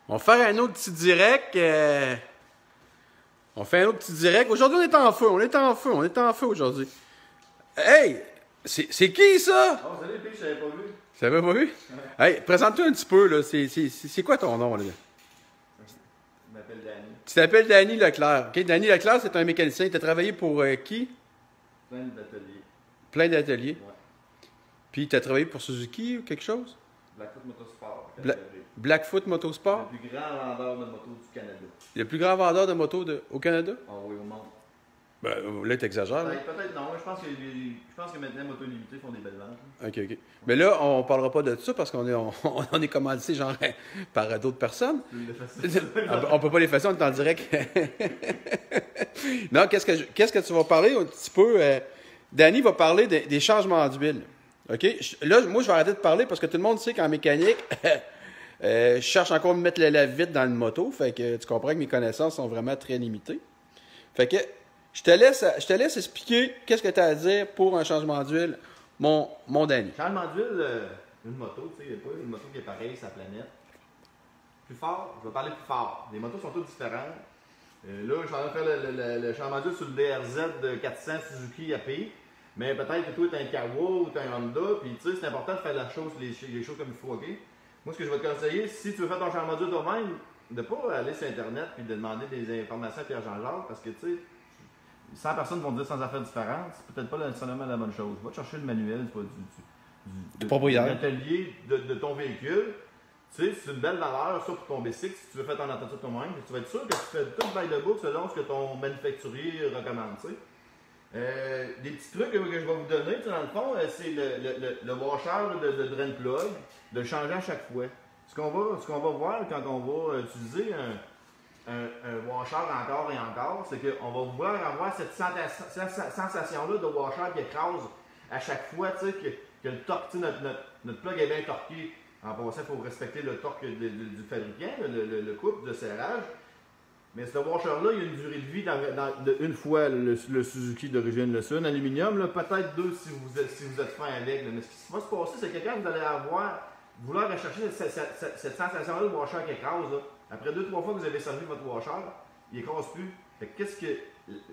On va faire un autre petit direct. On fait un autre petit direct. Aujourd'hui, on est en feu. On est en feu aujourd'hui. Hey! C'est qui ça? Oh, salut, P, je t'avais pas vu. Tu l'avais pas vu? Ouais. Hey, présente-toi un petit peu, là. C'est quoi ton nom, là? Je m'appelle Danny. Tu t'appelles Danny Leclerc. OK? Danny Leclerc, c'est un mécanicien. Tu as travaillé pour qui? Plein d'ateliers. Plein d'ateliers. Ouais. Puis tu as travaillé pour Suzuki ou quelque chose? Blackfoot Motorsport. Blackfoot Motorsport? Le plus grand vendeur de motos du Canada. Le plus grand vendeur de motos au Canada? Ah oui, au monde. Ben, là, t'exagères. Là. Peut-être non. Je pense que maintenant, Moto Limité font des belles ventes. OK, OK. Mais là, on parlera pas de ça parce qu'on est, on est commandité genre par d'autres personnes. On peut pas les faire, on est en direct. Non, qu'est-ce que tu vas parler un petit peu? Danny va parler des changements d'huile. OK? Là, moi, je vais arrêter de parler parce que tout le monde sait qu'en mécanique, je cherche encore à me mettre le lave-vite dans le moto. Fait que tu comprends que mes connaissances sont vraiment très limitées. Fait que je te laisse expliquer qu'est-ce que tu as à dire pour un changement d'huile, mon Danny. Changement d'huile, une moto, tu sais, il n'y a pas une moto qui est pareille sur la planète. Plus fort, je vais parler plus fort. Les motos sont toutes différentes. Là, je suis en train de faire le changement d'huile sur le DRZ de 400 Suzuki AP. Mais peut-être que toi, tu as un Kawa ou tu as un Honda, puis tu sais, c'est important de faire les choses comme il faut, OK? Moi, ce que je vais te conseiller, si tu veux faire ton changement d'huile toi-même, de ne pas aller sur Internet et de demander des informations à Pierre Jean-Jacques, parce que tu sais, 100 personnes vont te dire 100 affaires différentes, c'est peut-être pas nécessairement la bonne chose. Va te chercher le manuel de l'atelier de ton véhicule. Tu sais, c'est une belle valeur, ça, pour ton bicycle, si tu veux faire ton entretien toi-même. Tu vas être sûr que tu fais tout by the book selon ce que ton manufacturier recommande, tu sais. Des petits trucs que je vais vous donner, dans le fond, c'est le washer de drain plug, de le changer à chaque fois. Ce qu'on va voir quand on va utiliser un washer encore et encore, c'est qu'on va vouloir avoir cette sensation-là de washer qui écrase à chaque fois, tu sais, que le torque, notre plug est bien torqué. En passant, il faut respecter le torque du fabricant, le couple de serrage. Mais ce washer-là, il y a une durée de vie une fois le Suzuki d'origine. C'est un aluminium, peut-être deux si vous êtes fin avec. Là. Mais ce qui va se passer, c'est que quand vous allez vouloir rechercher cette sensation-là de washer qui écrase, là, après 2-3 fois que vous avez servi votre washer, il écrase plus. Fait que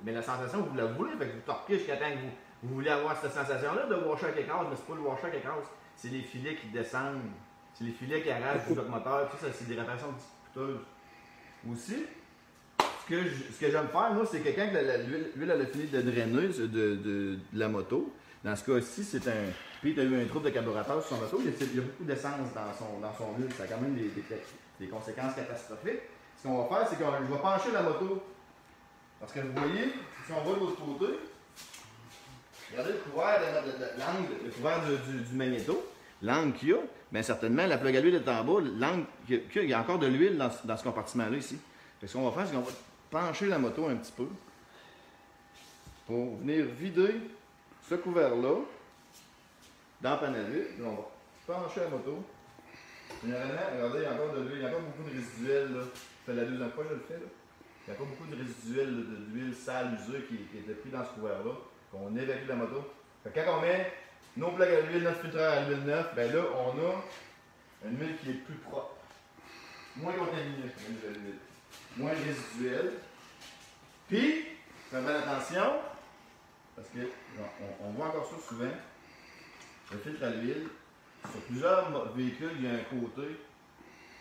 mais la sensation, vous la voulez, fait que vous torquez jusqu'à temps que vous voulez avoir cette sensation-là de washer qui écrase, mais c'est pas le washer qui écrase, c'est les filets qui descendent. C'est les filets qui arrachent du bloc moteur, tout ça, c'est des réparations coûteuses. Aussi, ce que j'aime faire, moi, c'est que quand l'huile a fini de drainer de la moto, dans ce cas-ci, c'est un. Puis, tu as eu un trouble de carburateur sur son moto, il y a beaucoup d'essence dans son huile, ça a quand même des conséquences catastrophiques. Ce qu'on va faire, c'est que je vais pencher la moto. Parce que vous voyez, si on va de l'autre côté, regardez le couvert, l'angle, le couvert du magnéto, l'angle qu'il y a, bien certainement, la plug à l'huile est en bas, l'angle il y a encore de l'huile dans ce compartiment-là ici. Fait que ce qu'on va faire, c'est qu'on va pencher la moto un petit peu pour venir vider ce couvert-là dans le panavier. On va pencher la moto. Généralement, regardez, il y a encore de l'huile, il y a encore beaucoup de résiduel. Là. Ça fait la deuxième fois que je le fais. Là. Il y a encore beaucoup de résiduel d'huile sale usée qui était pris dans ce couvert-là, qu'on évacue la moto. Fait que quand on met nos plaques à l'huile, notre filtreur à l'huile neuf, ben là, on a une huile qui est plus propre. Moins contaminée, moins résiduelle. Puis, faites bien attention, parce qu'on voit encore ça souvent, le filtre à l'huile, sur plusieurs véhicules, il y a un côté,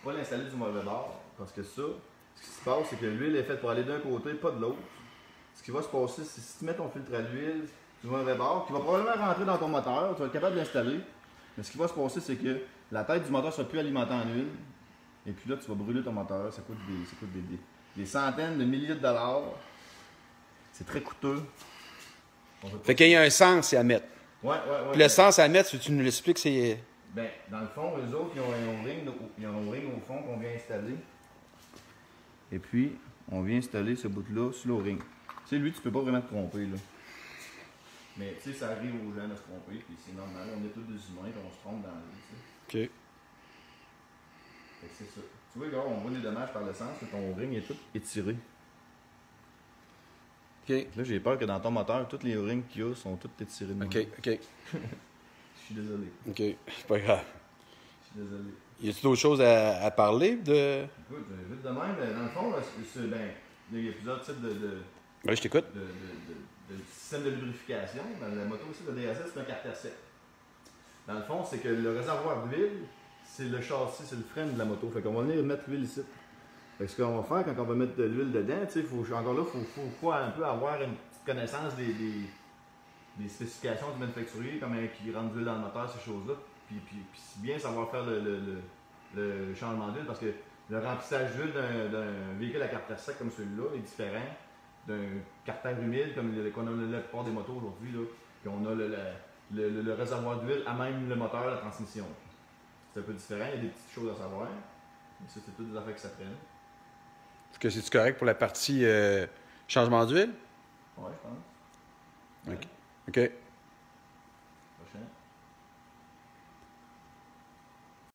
pas l'installer du mauvais bord, parce que ça, ce qui se passe, c'est que l'huile est faite pour aller d'un côté, pas de l'autre. Ce qui va se passer, c'est si tu mets ton filtre à l'huile du mauvais bord, qui va probablement rentrer dans ton moteur, tu vas être capable de l'installer, mais ce qui va se passer, c'est que la tête du moteur ne sera plus alimentée en huile, et puis là, tu vas brûler ton moteur, ça coûte des centaines de milliers de dollars. C'est très coûteux. Fait qu'il y a un sens à mettre. Ouais. Puis le sens à mettre, si tu nous l'expliques, c'est. Ben, dans le fond, eux autres, ils ont un O-ring au fond qu'on vient installer. Et puis, on vient installer ce bout-là sur l'O-ring. Tu sais, lui, tu peux pas vraiment te tromper, là. Mais, tu sais, ça arrive aux gens de se tromper, puis c'est normal. On est tous des humains, puis on se trompe dans la vie, tu sais. OK. Fait que c'est ça. Tu vois, gars, on voit les dommages par le sens, que ton O-ring est tout étiré. OK. Là, j'ai peur que dans ton moteur, tous les O-rings qu'il y a sont tous étirés de OK. Je suis désolé. OK. C'est pas grave. Je suis désolé. Y a-t-il d'autres choses à parler de. Écoute, vite de même, dans le fond, là, il y a plusieurs types Oui, je t'écoute. de système de lubrification. Dans la moto aussi, le DSS, c'est un carter sec. Dans le fond, c'est que le réservoir d'huile, c'est le châssis, c'est le frein de la moto. Fait qu'on va venir mettre l'huile ici. Fait que ce qu'on va faire quand on va mettre de l'huile dedans, encore là, il faut un peu avoir une petite connaissance des spécifications du manufacturier, comme qui rentre d'huile dans le moteur, ces choses-là. Puis bien savoir faire le changement d'huile, parce que le remplissage d'huile d'un véhicule à carter sec comme celui-là est différent d'un carter humide comme qu'on a la plupart des motos aujourd'hui. Puis on a le réservoir d'huile à même le moteur, la transmission. C'est un peu différent, il y a des petites choses à savoir. Mais ça, c'est toutes des affaires qui s'apprennent. Est-ce que c'est correct pour la partie changement d'huile? Ouais, je pense. OK. OK. Prochain.